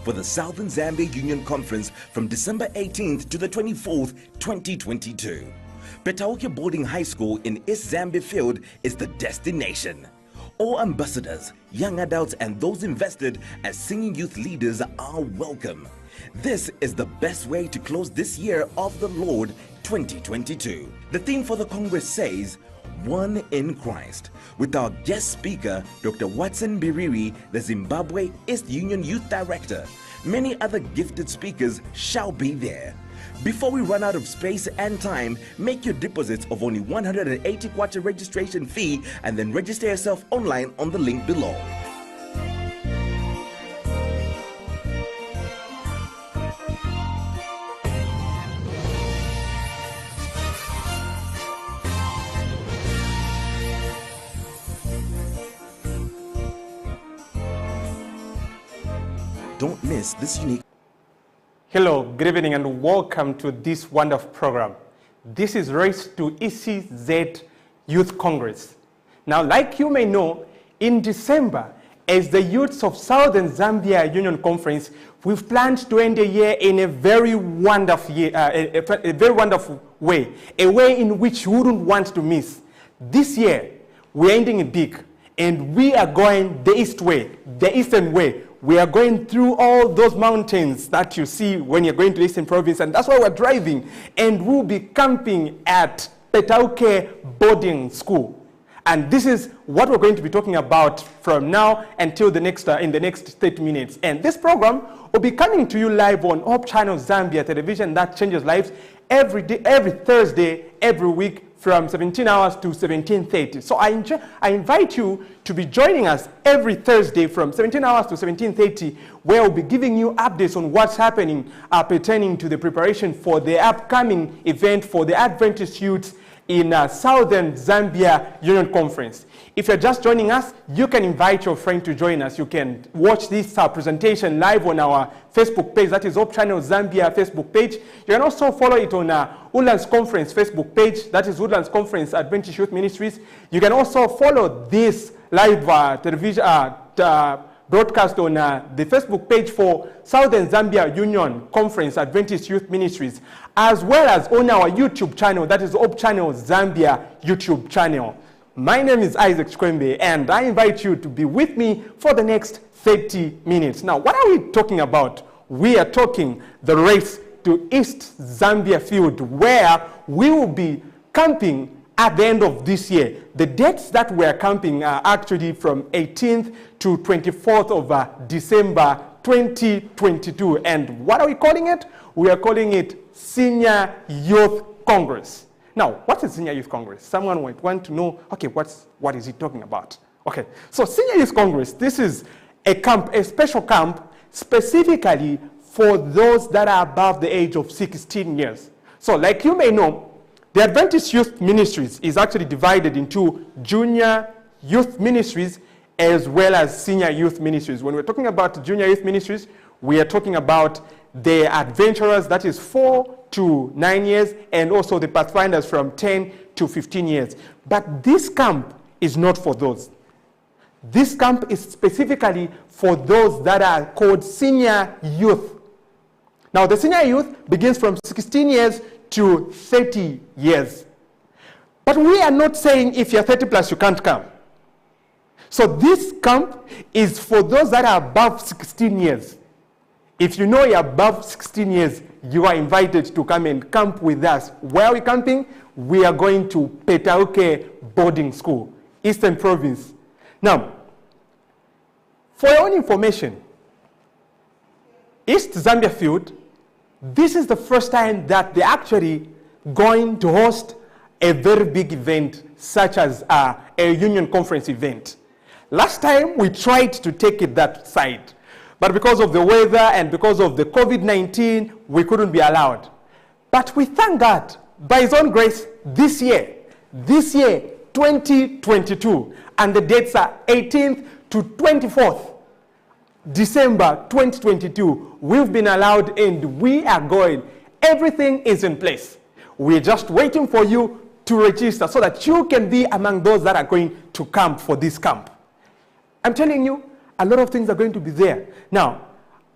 for the Southern Zambia Union Conference from December 18th to the 24th, 2022. Petauke Boarding High School in East Zambia Field is the destination. All ambassadors, young adults and those invested as singing youth leaders are welcome. This is the best way to close this year of the Lord 2022. The theme for the Congress says, One in Christ, with our guest speaker, Dr. Watson Biriri, the Zimbabwe East Union Youth Director. Many other gifted speakers shall be there. Before we run out of space and time, make your deposits of only 180 kwacha registration fee and then register yourself online on the link below. Don't miss this unique. Hello, good evening and welcome to this wonderful program. This is Race to ECZ Youth Congress. Now, like you may know, in December, as the youths of Southern Zambia Union Conference, we've planned to end the year in a very wonderful way, a way in which you wouldn't want to miss. This year, we're ending it big, and we are going the East way, the Eastern way. We are going through all those mountains that you see when you're going to the Eastern Province, and that's why we're driving. And we'll be camping at Petauke Boarding School. And this is what we're going to be talking about from now until the next, in the next 30 minutes. And this program will be coming to you live on Hope Channel Zambia television that changes lives every day, every Thursday, every week, from 17 hours to 17:30. So I invite you to be joining us every Thursday from 17 hours to 17:30, where we'll be giving you updates on what's happening pertaining to the preparation for the upcoming event for the Adventist youths in Southern Zambia Union Conference. If you're just joining us, you can invite your friend to join us. You can watch this presentation live on our Facebook page, that is Hope Channel Zambia Facebook page. You can also follow it on Woodlands Conference Facebook page, that is Woodlands Conference Adventist Youth Ministries. You can also follow this live television broadcast on the Facebook page for Southern Zambia Union Conference Adventist Youth Ministries, as well as on our YouTube channel, that is Hope Channel Zambia YouTube channel. My name is Isaac Chikwembe, and I invite you to be with me for the next 30 minutes. Now, what are we talking about? We are talking the race to East Zambia Field, where we will be camping at the end of this year. The dates that we are camping are actually from 18th to 24th of December 2022. And what are we calling it? We are calling it Senior Youth Congress. Now, what is Senior Youth Congress? Someone might want to know, okay, what is he talking about? Okay, so Senior Youth Congress, this is a camp, a special camp specifically for those that are above the age of 16 years. So like you may know, the Adventist Youth Ministries is actually divided into junior youth ministries as well as senior youth ministries. When we're talking about junior youth ministries, we are talking about the adventurers, that is 4 to 9 years, and also the pathfinders from 10 to 15 years. But this camp is not for those. This camp is specifically for those that are called senior youth. Now, the senior youth begins from 16 years to 30 years. But we are not saying if you're 30 plus, you can't come. So this camp is for those that are above 16 years. If you know you're above 16 years, you are invited to come and camp with us. Where are we camping? We are going to Petauke Boarding School, Eastern Province. Now, for your own information, East Zambia Field, this is the first time that they're actually going to host a very big event, such as a union conference event. Last time, we tried to take it that side. But because of the weather and because of the COVID-19, we couldn't be allowed. But we thank God, by His own grace, this year, 2022, and the dates are 18th to 24th December 2022, we've been allowed and we are going. Everything is in place. We're just waiting for you to register so that you can be among those that are going to camp for this camp. I'm telling you, a lot of things are going to be there. Now,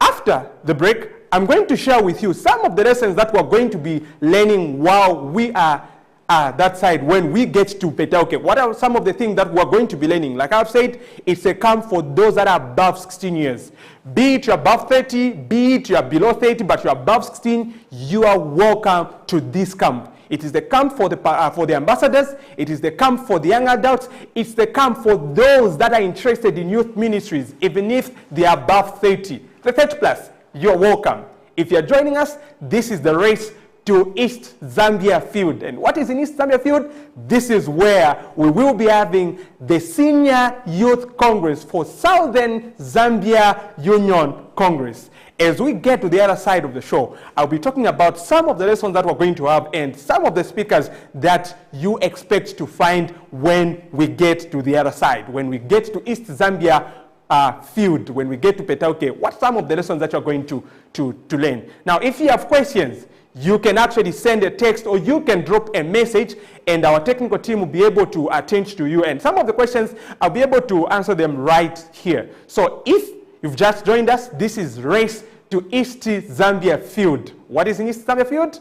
after after the break, I'm going to share with you some of the lessons that we're going to be learning while we are that side when we get to Petauke. What are some of the things that we're going to be learning? Like I've said, it's a camp for those that are above 16 years. Be it you're above 30, be it you're below 30, but you're above 16, you are welcome to this camp. It is the camp for the ambassadors. It is the camp for the young adults. It's the camp for those that are interested in youth ministries, even if they are above 30. The 30 plus, you're welcome. If you're joining us, this is the race to East Zambia Field. And what is in East Zambia Field? This is where we will be having the Senior Youth Congress for Southern Zambia Union Congress. As we get to the other side of the show, I'll be talking about some of the lessons that we're going to have and some of the speakers that you expect to find when we get to the other side. When we get to East Zambia Field, when we get to Petauke, what some of the lessons that you're going to learn. Now, if you have questions, you can actually send a text or you can drop a message and our technical team will be able to attend to you. And some of the questions, I'll be able to answer them right here. So if you've just joined us, this is Race to East Zambia Field. What is in East Zambia Field?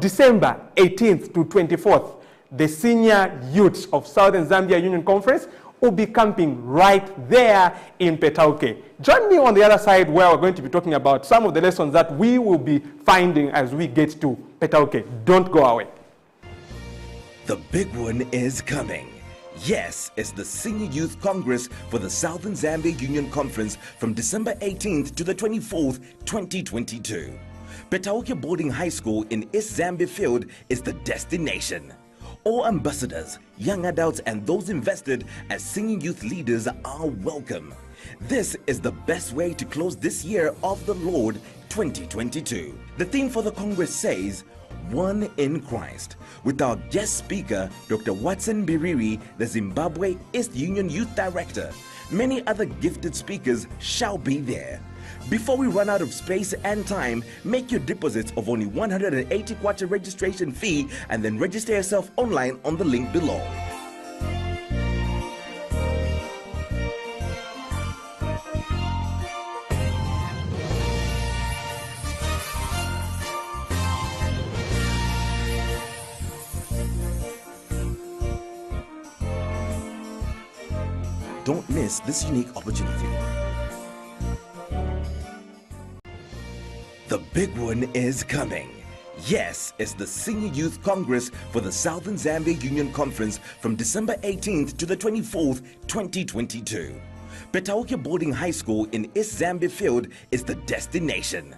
December 18th to 24th. The senior youths of Southern Zambia Union Conference will be camping right there in Petauke. Join me on the other side where we're going to be talking about some of the lessons that we will be finding as we get to Petauke. Don't go away. The big one is coming. Yes, it's the Senior Youth Congress for the Southern Zambia Union Conference from December 18th to the 24th, 2022. Petauke Boarding High School in East Zambia Field is the destination. All ambassadors, young adults, and those invested as senior youth leaders are welcome. This is the best way to close this year of the Lord 2022. The theme for the Congress says, One in Christ, with our guest speaker, Dr. Watson Biriri, the Zimbabwe East Union Youth Director. Many other gifted speakers shall be there. Before we run out of space and time, make your deposits of only 180 kwacha registration fee and then register yourself online on the link below. Don't miss this unique opportunity. The big one is coming. Yes, it's the Senior Youth Congress for the Southern Zambia Union Conference from December 18th to the 24th, 2022. Petauke Boarding High School in East Zambia Field is the destination.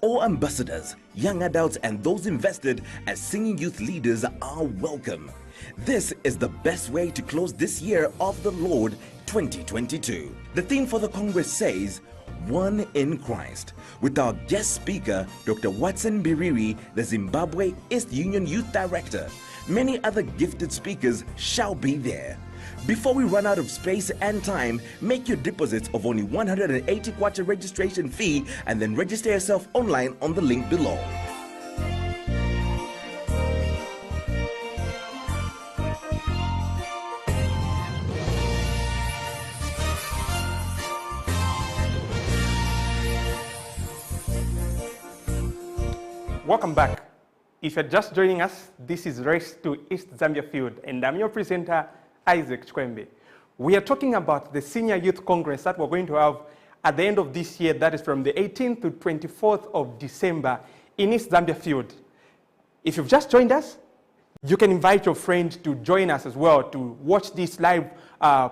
All ambassadors, young adults, and those invested as senior youth leaders are welcome. This is the best way to close this year of the Lord 2022. The theme for the Congress says, One in Christ, with our guest speaker, Dr. Watson Biriri, the Zimbabwe East Union Youth Director. Many other gifted speakers shall be there. Before we run out of space and time, make your deposits of only 180 kwacha registration fee and then register yourself online on the link below. Welcome back. If you're just joining us, this is Race to East Zambia Field, and I'm your presenter, Isaac Chkwembe. We are talking about the Senior Youth Congress that we're going to have at the end of this year, that is from the 18th to 24th of December in East Zambia Field. If you've just joined us, you can invite your friend to join us as well to watch this live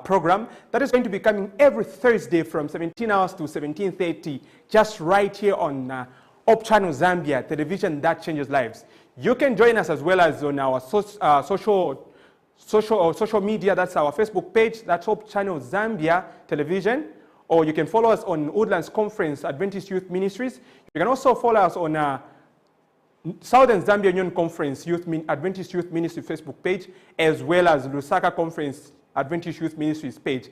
program that is going to be coming every Thursday from 17 hours to 17:30, just right here on Op Channel Zambia, television that changes lives. You can join us as well as on our social media. That's our Facebook page, that's Op Channel Zambia Television, or you can follow us on Woodlands Conference Adventist Youth Ministries. You can also follow us on Southern Zambia Union Conference Adventist Youth Ministry Facebook page, as well as Lusaka Conference Adventist Youth Ministries page.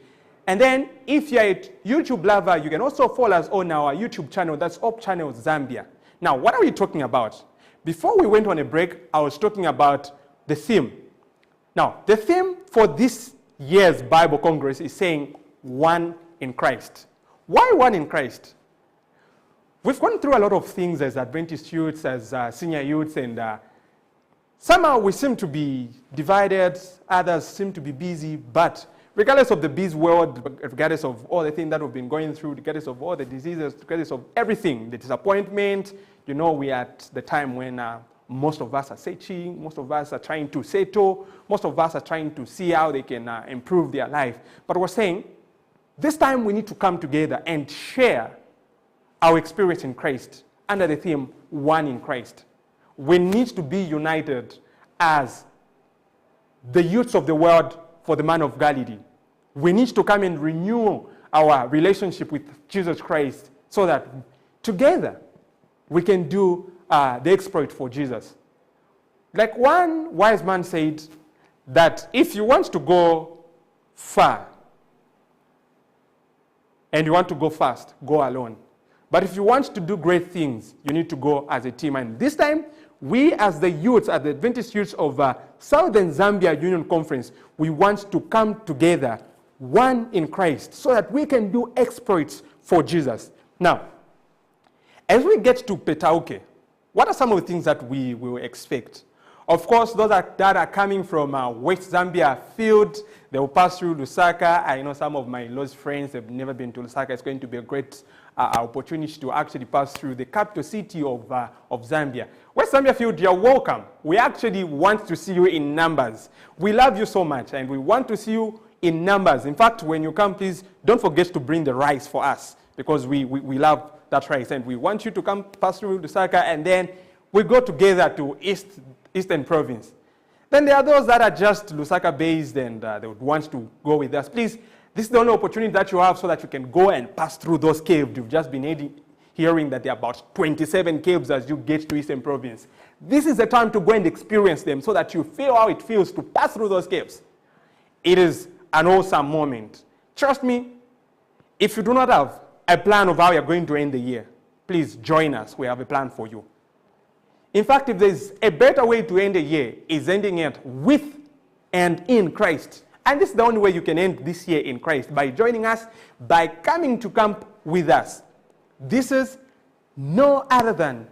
And then, if you're a YouTube lover, you can also follow us on our YouTube channel, that's Op Channel Zambia. Now, what are we talking about? Before we went on a break, I was talking about the theme. Now, the theme for this year's Bible Congress is saying, One in Christ. Why one in Christ? We've gone through a lot of things as Adventist youths, as senior youths, and somehow we seem to be divided, others seem to be busy, but regardless of the busy world, regardless of all the things that we've been going through, regardless of all the diseases, regardless of everything, the disappointment, you know, we are at the time when most of us are searching, most of us are trying to settle, most of us are trying to see how they can improve their life. But we're saying, this time we need to come together and share our experience in Christ under the theme, One in Christ. We need to be united as the youths of the world for the man of Galilee. We need to come and renew our relationship with Jesus Christ so that together we can do the exploit for Jesus. Like one wise man said that if you want to go far and you want to go fast, go alone. But if you want to do great things, you need to go as a team. And this time, we as the youths, as the Adventist youths of Southern Zambia Union Conference, we want to come together, one in Christ, so that we can do exploits for Jesus. Now, as we get to Petauke, what are some of the things that we will expect? Of course, those that are coming from West Zambia field, they will pass through Lusaka. I know some of my lost friends have never been to Lusaka. It's going to be a great opportunity to actually pass through the capital city of Zambia. West Zambia field, you're welcome. We actually want to see you in numbers. We love you so much, and we want to see you in numbers. In fact, when you come, please don't forget to bring the rice for us, because we love that rice, and we want you to come pass through Lusaka, and then we go together to Eastern Province. Then there are those that are just Lusaka based and they would want to go with us. Please, this is the only opportunity that you have so that you can go and pass through those caves. You've just been hearing that there are about 27 caves as you get to Eastern Province. This is the time to go and experience them so that you feel how it feels to pass through those caves. It is an awesome moment. Trust me, if you do not have a plan of how you're going to end the year, please join us. We have a plan for you. In fact, if there's a better way to end a year, is ending it with and in Christ. And this is the only way you can end this year in Christ, by joining us, by coming to camp with us. This is no other than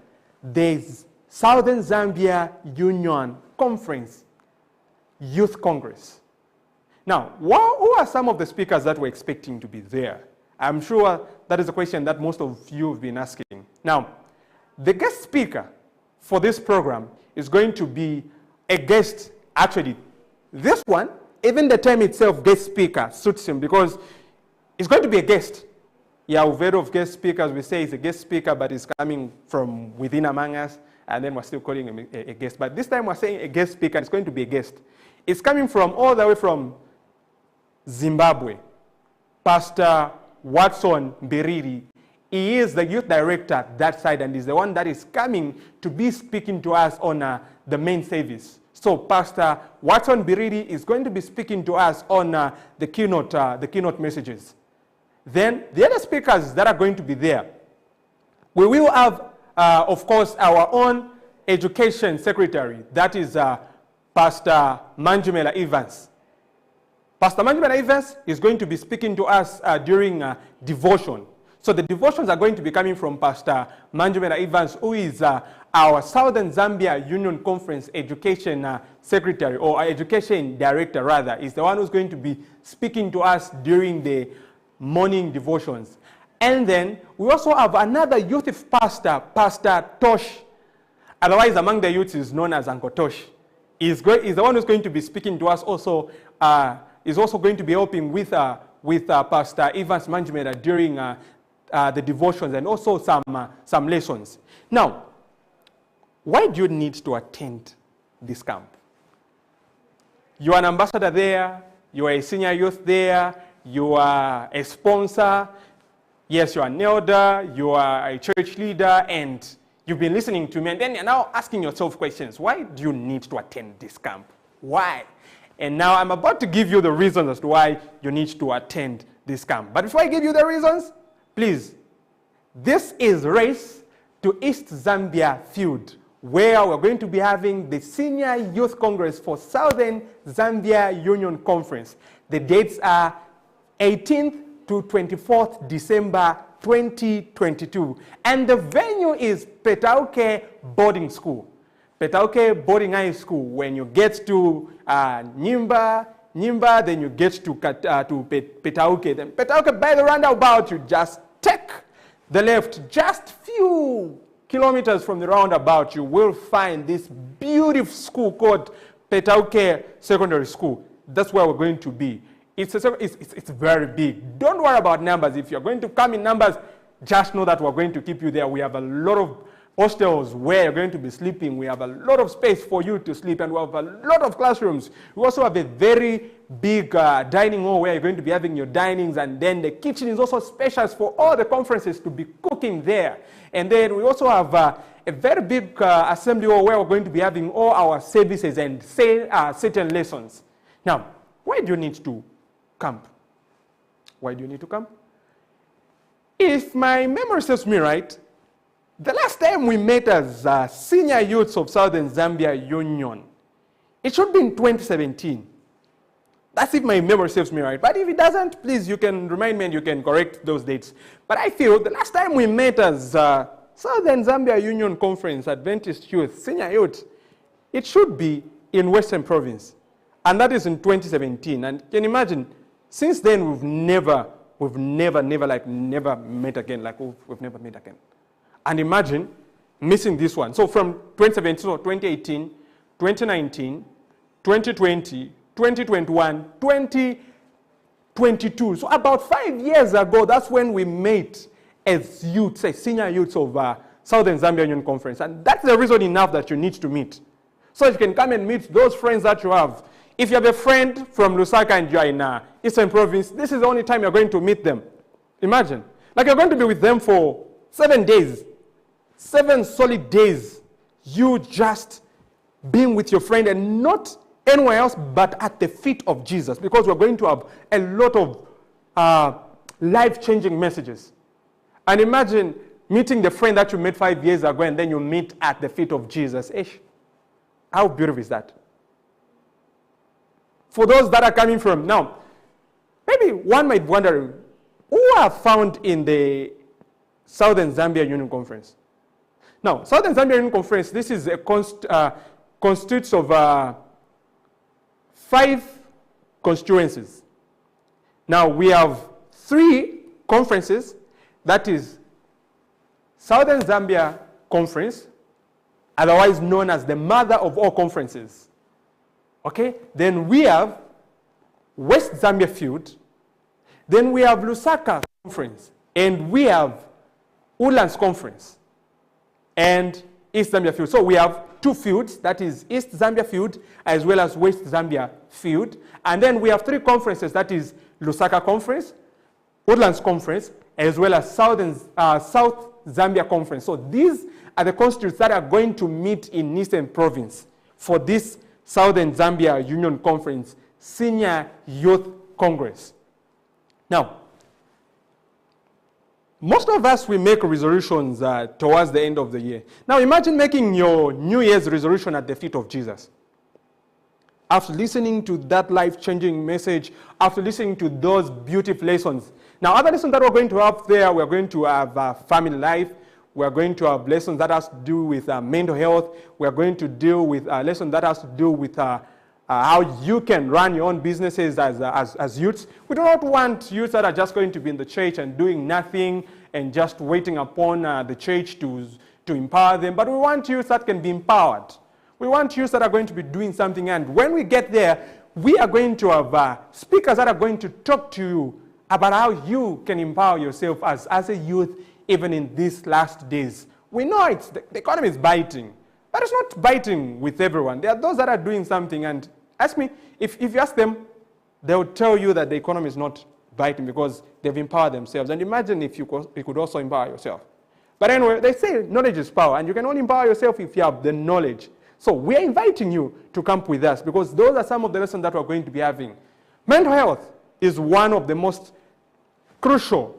the Southern Zambia Union Conference Youth Congress. Now, who are some of the speakers that we're expecting to be there? I'm sure that is a question that most of you have been asking. Now, the guest speaker for this program is going to be a guest. Actually, this one, even the term itself, guest speaker, suits him because it's going to be a guest. Yeah, we've heard of guest speakers. We say he's a guest speaker, but he's coming from within among us, and then we're still calling him a guest. But this time we're saying a guest speaker, it's going to be a guest. It's coming from all the way from Zimbabwe. Pastor Watson Mbiriri. He is the youth director that side, and is the one that is coming to be speaking to us on the main service. So Pastor Watson Mbiriri is going to be speaking to us on the keynote messages. Then the other speakers that are going to be there, we will have, of course, our own education secretary. That is Pastor Manjumela Evans. Pastor Manjumela Evans is going to be speaking to us during devotion. So the devotions are going to be coming from Pastor Manjumela Evans, who is our Southern Zambia Union Conference Education Secretary, or Education Director rather, is the one who's going to be speaking to us during the morning devotions. And then we also have another youth pastor, Pastor Tosh, otherwise among the youths is known as Uncle Tosh. He's the one who's going to be speaking to us also, is also going to be helping with Pastor Evans Manjumela during the devotions and also some lessons. Now, why do you need to attend this camp? You are an ambassador there, you are a senior youth there, you are a sponsor, yes, you are an elder, you are a church leader, and you've been listening to me, and then you're now asking yourself questions. Why do you need to attend this camp? Why? And now I'm about to give you the reasons as to why you need to attend this camp. But before I give you the reasons, please, this is Race to East Zambia Field, where we're going to be having the Senior Youth Congress for Southern Zambia Union Conference. The dates are 18th to 24th December 2022. And the venue is Petauke Boarding School. Petauke Boarding High School. When you get to Nyimba, then you get to Petauke. Then Petauke, by the roundabout, you just take the left. Just few kilometers from the roundabout, you will find this beautiful school called Petauke Secondary School. That's where we're going to be. It's very big. Don't worry about numbers. If you're going to come in numbers, just know that we're going to keep you there. We have a lot of hostels where you're going to be sleeping. We have a lot of space for you to sleep, and we have a lot of classrooms. We also have a very big dining hall where you're going to be having your dinings, and then the kitchen is also spacious for all the conferences to be cooking there. And then we also have a very big assembly hall where we're going to be having all our services and certain lessons. Now, why do you need to camp? Why do you need to camp? If my memory serves me right, the last time we met as senior youths of Southern Zambia Union, it should be in 2017. That's if my memory serves me right. But if it doesn't, please, you can remind me and you can correct those dates. But I feel the last time we met as Southern Zambia Union Conference Adventist Youth, senior youth, it should be in Western Province. And that is in 2017. And can you imagine, since then we've never met again. Like we've never met again. And imagine missing this one. So from 2017, so 2018, 2019, 2020, 2021, 2022. So about 5 years ago, that's when we met as youths, as senior youths of Southern Zambia Union Conference. And that's the reason enough that you need to meet. So you can come and meet those friends that you have. If you have a friend from Lusaka and you are in Eastern Province, this is the only time you're going to meet them. Imagine. Like you're going to be with them for 7 days. 7 solid days. You just being with your friend and not anywhere else but at the feet of Jesus, because we're going to have a lot of life-changing messages. And imagine meeting the friend that you met 5 years ago and then you meet at the feet of Jesus. Ish. How beautiful is that? For those that are coming from, now, maybe one might wonder, who are found in the Southern Zambia Union Conference? Now, Southern Zambia Union Conference, this is a constitutes of 5 constituencies. Now, we have 3 conferences, that is Southern Zambia Conference, otherwise known as the mother of all conferences. Okay, then we have West Zambia Field, then we have Lusaka Conference, and we have Ulands Conference, and East Zambia Field. So we have 2 fields, that is East Zambia Field as well as West Zambia Field. And then we have 3 conferences, that is Lusaka Conference, Woodlands Conference, as well as South Zambia Conference. So these are the constituents that are going to meet in Eastern Province for this Southern Zambia Union Conference Senior Youth Congress. Now, most of us, we make resolutions towards the end of the year. Now, imagine making your New Year's resolution at the feet of Jesus. After listening to that life-changing message, after listening to those beautiful lessons. Now, other lessons that we're going to have there, we're going to have family life. We're going to have lessons that has to do with mental health. We're going to deal with lessons that has to do with how you can run your own businesses as youths. We do not want youths that are just going to be in the church and doing nothing and just waiting upon the church to empower them. But we want youths that can be empowered. We want youths that are going to be doing something. And when we get there, we are going to have speakers that are going to talk to you about how you can empower yourself as a youth, even in these last days. We know the economy is biting, but it's not biting with everyone. There are those that are doing something, and ask me, if you ask them, they'll tell you that the economy is not biting because they've empowered themselves. And imagine if you could also empower yourself. But anyway, they say knowledge is power, and you can only empower yourself if you have the knowledge. So we are inviting you to come with us, because those are some of the lessons that we're going to be having. Mental health is one of the most crucial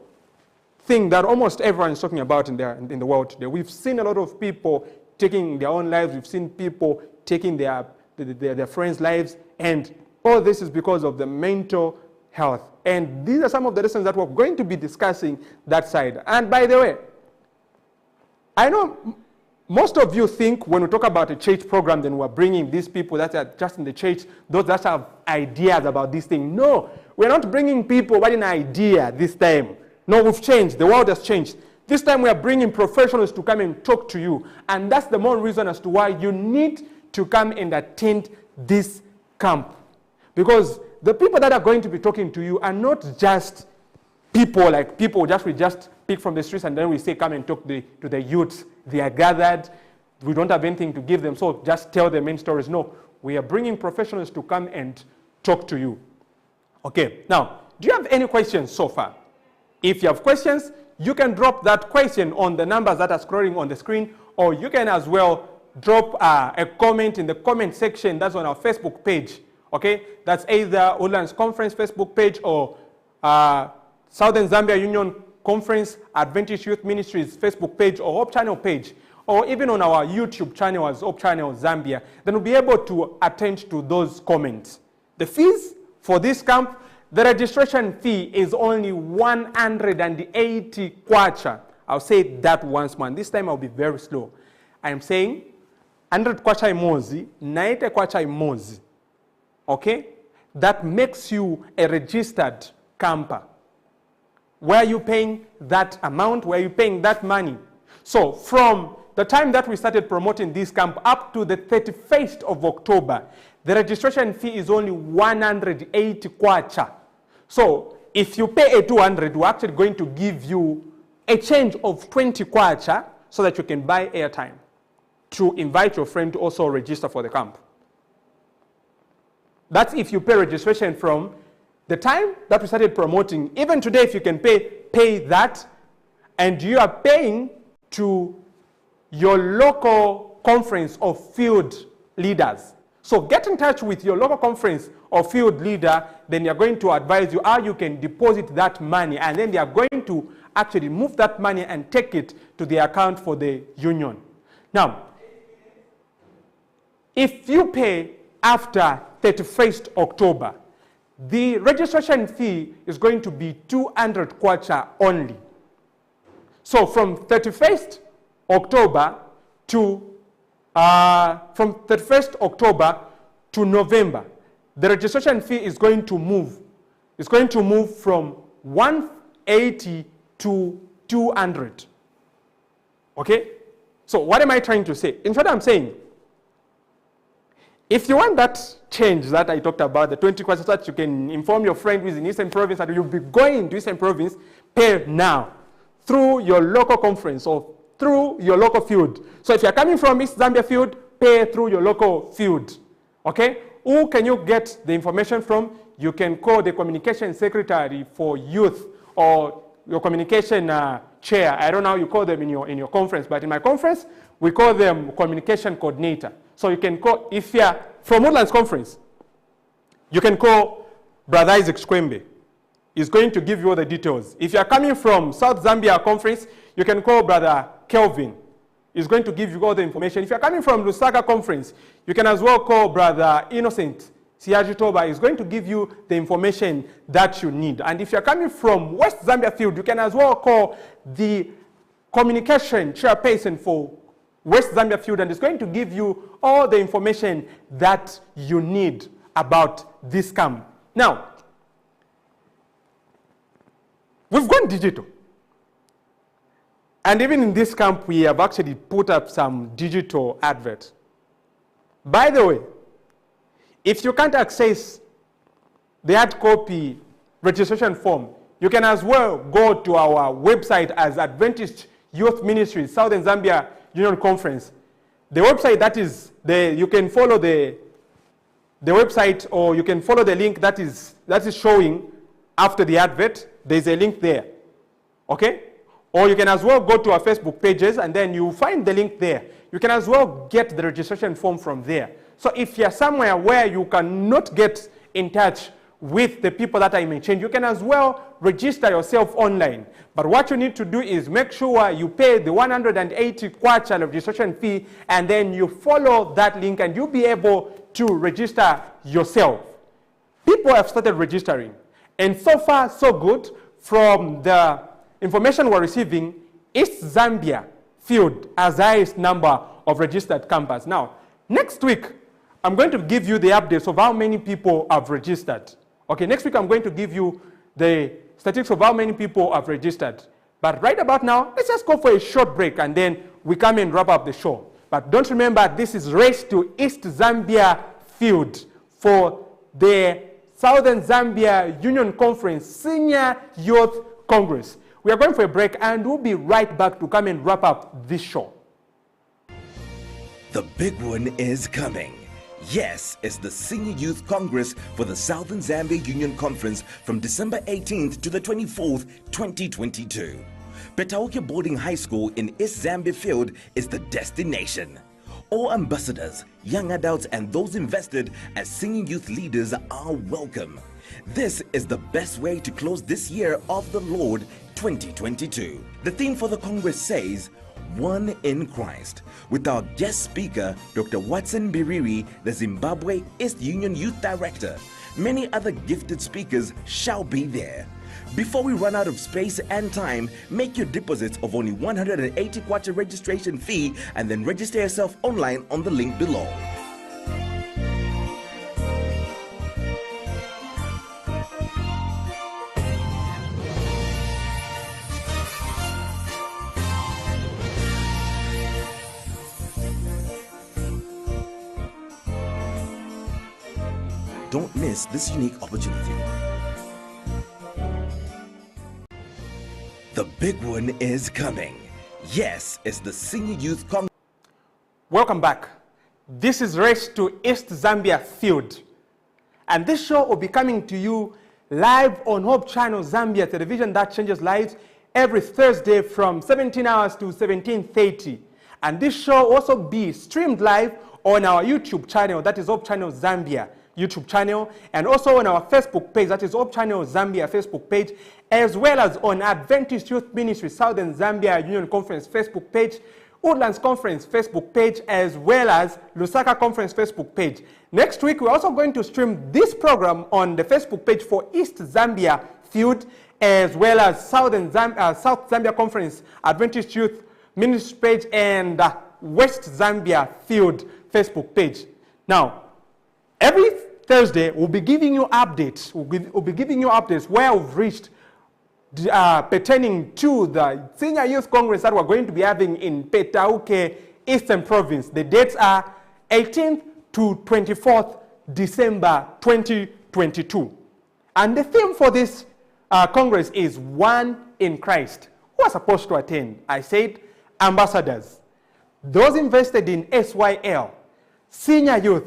thing that almost everyone is talking about in the world today. We've seen a lot of people taking their own lives. We've seen people taking their friends' lives. And all this is because of the mental health. And these are some of the lessons that we're going to be discussing that side. And by the way, I know most of you think when we talk about a church program, then we're bringing these people that are just in the church, those that have ideas about this thing. No, we're not bringing people with an idea this time. No, we've changed. The world has changed. This time we are bringing professionals to come and talk to you. And that's the more reason as to why you need to come and attend this camp. Because the people that are going to be talking to you are not just people like people we just pick from the streets and then we say come and talk to the youths. They are gathered. We don't have anything to give them, so just tell the main stories. No, we are bringing professionals to come and talk to you. Okay, now, do you have any questions so far? If you have questions, you can drop that question on the numbers that are scrolling on the screen, or you can as well drop a comment in the comment section that's on our Facebook page. Okay, that's either Woodlands Conference Facebook page or Southern Zambia Union Conference Adventist Youth Ministries Facebook page or Hope Channel page, or even on our YouTube channel as Hope Channel Zambia. Then we'll be able to attend to those comments. The fees for this camp, the registration fee is only 180 kwacha. I'll say that once more. This time I'll be very slow. I'm saying 100 kwacha imozi, 90 kwacha imozi. Okay? That makes you a registered camper. Where are you paying that amount? Where are you paying that money? So from the time that we started promoting this camp up to the 31st of October, the registration fee is only 180 kwacha. So if you pay a 200, we're actually going to give you a change of 20 kwacha so that you can buy airtime to invite your friend to also register for the camp. That's if you pay registration from the time that we started promoting. Even today, if you can pay that, and you are paying to your local conference of field leaders. So get in touch with your local conference or field leader, then you're going to advise you how you can deposit that money, and then they are going to actually move that money and take it to the account for the union. Now, if you pay after 31st October, the registration fee is going to be 200 kwacha only. So from 31st October to November, the registration fee is going to move. It's going to move from 180 to 200. Okay? So what am I trying to say? In short, I'm saying, if you want that change that I talked about, the 20 kwacha, so that you can inform your friend who is in Eastern Province that you'll be going to Eastern Province, pay now through your local conference or through your local field. So if you're coming from East Zambia field, pay through your local field. Okay? Who can you get the information from? You can call the communication secretary for youth or your communication chair. I don't know how you call them in your conference, but in my conference, we call them communication coordinator. So you can call, if you're from Woodlands Conference, you can call Brother Isaac Skwembe. He's going to give you all the details. If you're coming from South Zambia Conference, you can call Brother Kelvin. He's going to give you all the information. If you're coming from Lusaka Conference, you can as well call Brother Innocent Siajitoba. He's going to give you the information that you need. And if you're coming from West Zambia field, you can as well call the communication chairperson for West Zambia field, and it's going to give you all the information that you need about this camp. Now, we've gone digital. And even in this camp, we have actually put up some digital adverts. By the way, if you can't access the hard copy registration form, you can as well go to our website as Adventist Youth Ministries, Southern Zambia Union Conference. The website that is there, you can follow the website, or you can follow the link that is showing after the advert. There's a link there. Okay? Or you can as well go to our Facebook pages and then you find the link there. You can as well get the registration form from there. So if you're somewhere where you cannot get in touch with the people that I mentioned, you can as well register yourself online. But what you need to do is make sure you pay the 180 kwacha registration fee, and then you follow that link and you'll be able to register yourself. People have started registering. And so far, so good. From the information we're receiving, East Zambia field has the highest number of registered campers. Now, next week, I'm going to give you the updates of how many people have registered. Okay, next week I'm going to give you the statistics of how many people have registered. But right about now, let's just go for a short break and then we come and wrap up the show. But don't remember, this is Race to East Zambia field for the Southern Zambia Union Conference Senior Youth Congress. We are going for a break and we'll be right back to come and wrap up this show. The big one is coming. Yes, it's the Senior Youth Congress for the Southern Zambia Union Conference from December 18th to the 24th, 2022. Petauke Boarding High School in East Zambia Field is the destination. All ambassadors, young adults, and those invested as senior youth leaders are welcome. This is the best way to close this year of the Lord 2022. The theme for the Congress says, One in Christ, with our guest speaker, Dr. Watson Biriri, the Zimbabwe East Union Youth Director. Many other gifted speakers shall be there. Before we run out of space and time, make your deposits of only 180 kwacha registration fee and then register yourself online on the link below. Don't miss this unique opportunity. The big one is coming. Yes, it's the Senior Youth Congress. Welcome back. This is Race to East Zambia Field. And this show will be coming to you live on Hope Channel Zambia, television that changes lives, every Thursday from 17 hours to 17:30. And this show will also be streamed live on our YouTube channel, that is Hope Channel Zambia YouTube channel, and also on our Facebook page, that is Hope Channel Zambia Facebook page, as well as on Adventist Youth Ministry Southern Zambia Union Conference Facebook page, Woodlands Conference Facebook page, as well as Lusaka Conference Facebook page. Next week, we're also going to stream this program on the Facebook page for East Zambia Field, as well as South Zambia Conference Adventist Youth Ministry page and West Zambia Field Facebook page. Now, every Thursday, we'll be giving you updates. We'll be giving you updates where we've reached pertaining to the Senior Youth Congress that we're going to be having in Petauke, Eastern Province. The dates are 18th to 24th December 2022. And the theme for this Congress is One in Christ. Who are supposed to attend? I said ambassadors, those invested in SYL, senior youth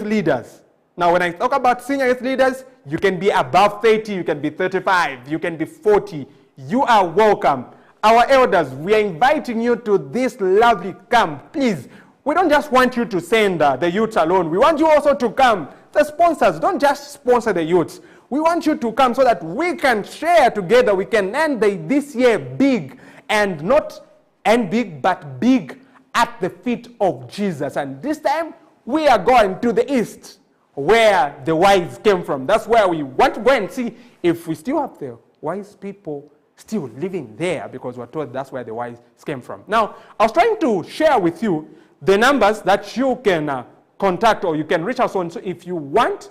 leaders. Now, when I talk about senior youth leaders, you can be above 30, you can be 35, you can be 40. You are welcome. Our elders, we are inviting you to this lovely camp. Please, we don't just want you to send the youths alone. We want you also to come. The sponsors, don't just sponsor the youths. We want you to come so that we can share together. We can end this year big, and not end big, but big at the feet of Jesus. And this time, we are going to the east, where the wise came from. That's where we want to go and see if we still have the wise people still living there, because we're told that's where the wise came from. Now, I was trying to share with you the numbers that you can contact or you can reach us on, so if you want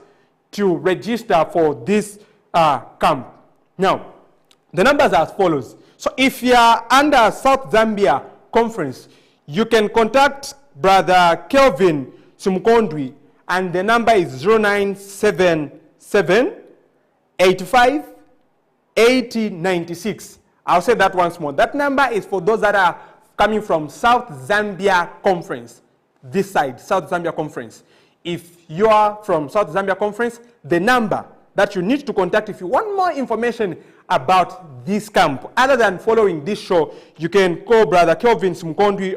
to register for this camp. Now, the numbers are as follows. So if you are under South Zambia Conference, you can contact Brother Kelvin Sumkondwi, and the number is 0977 85 80 96. I'll say that once more. That number is for those that are coming from South Zambia Conference. This side, South Zambia Conference. If you are from South Zambia Conference, the number that you need to contact if you want more information about this camp, other than following this show, you can call Brother Kelvin Sumkondwi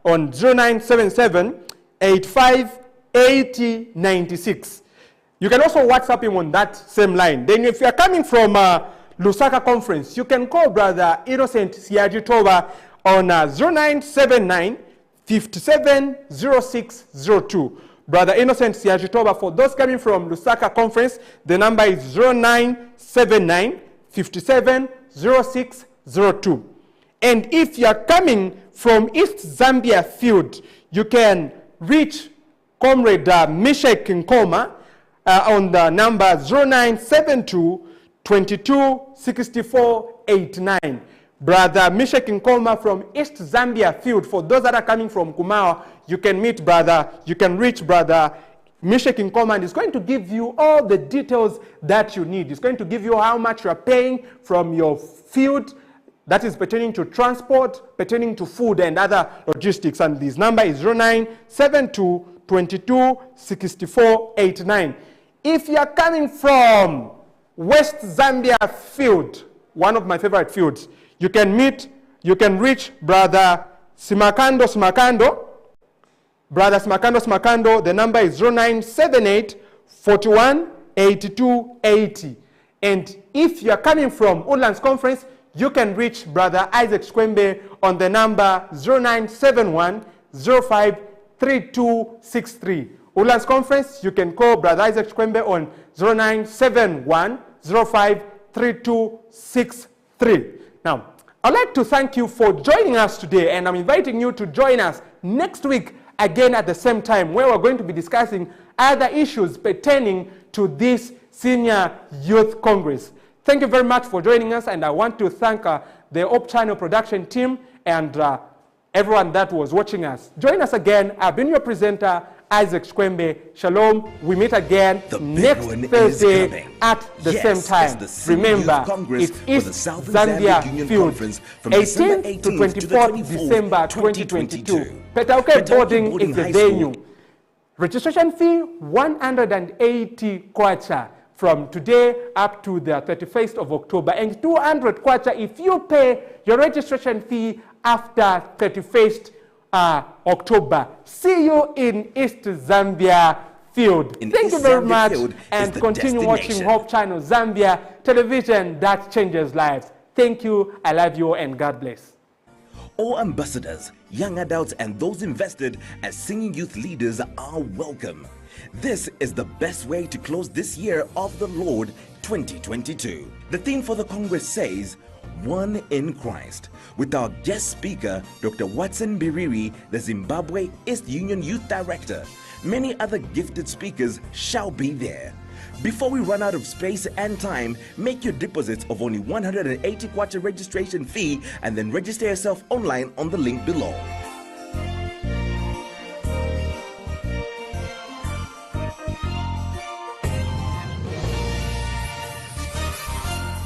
on 0977 85 80 96. You can also WhatsApp him on that same line. Then if you are coming from Lusaka Conference, you can call Brother Innocent Siajitoba on 0979 570602. Brother Innocent Siajitoba. For those coming from Lusaka Conference, the number is 0979 57 0602. And if you are coming from East Zambia Field, you can reach Comrade Meshach Nkoma on the number 0972 22 64 89. Brother Meshach Nkoma from East Zambia Field. For those that are coming from Kumawa, you can reach Brother Meshach Nkoma, and he's going to give you all the details that you need. He's going to give you how much you are paying from your field, that is pertaining to transport, pertaining to food and other logistics. And this number is 0972 22 64 89. If you are coming from West Zambia Field, one of my favorite fields, you can reach Brother Simakando. Brother Simakando, the number is 0978 41 82 80. And if you are coming from Woodlands Conference, you can reach Brother Isaac Skwembe on the number 0971 05 3263. Woodlands Conference, you can call Brother Isaac Skwembe on 0971 05 3263. Now, I'd like to thank you for joining us today, and I'm inviting you to join us next week again at the same time, where we're going to be discussing other issues pertaining to this Senior Youth Congress. Thank you very much for joining us, and I want to thank the Hope Channel production team and everyone that was watching us. Join us again. I've been your presenter, Isaac Skwembe. Shalom. We meet again next Thursday at the same time. Remember, it's East Zambia Field, 18th to 24th December 2022. Petauke boarding is the venue. Registration fee, 180 kwacha from today up to the 31st of October, and 200 kwacha if you pay your registration fee after 31st October. See you in East Zambia Field. Thank you very much, and continue watching Hope Channel Zambia television that changes lives. Thank you, I love you, and God bless. All ambassadors, young adults, and those invested as singing youth leaders are welcome. This is the best way to close this year of the Lord 2022. The theme for the Congress says, One in Christ, with our guest speaker, Dr. Watson Biriri, the Zimbabwe East Union Youth Director. Many other gifted speakers shall be there. Before we run out of space and time, make your deposits of only 180 kwacha registration fee and then register yourself online on the link below.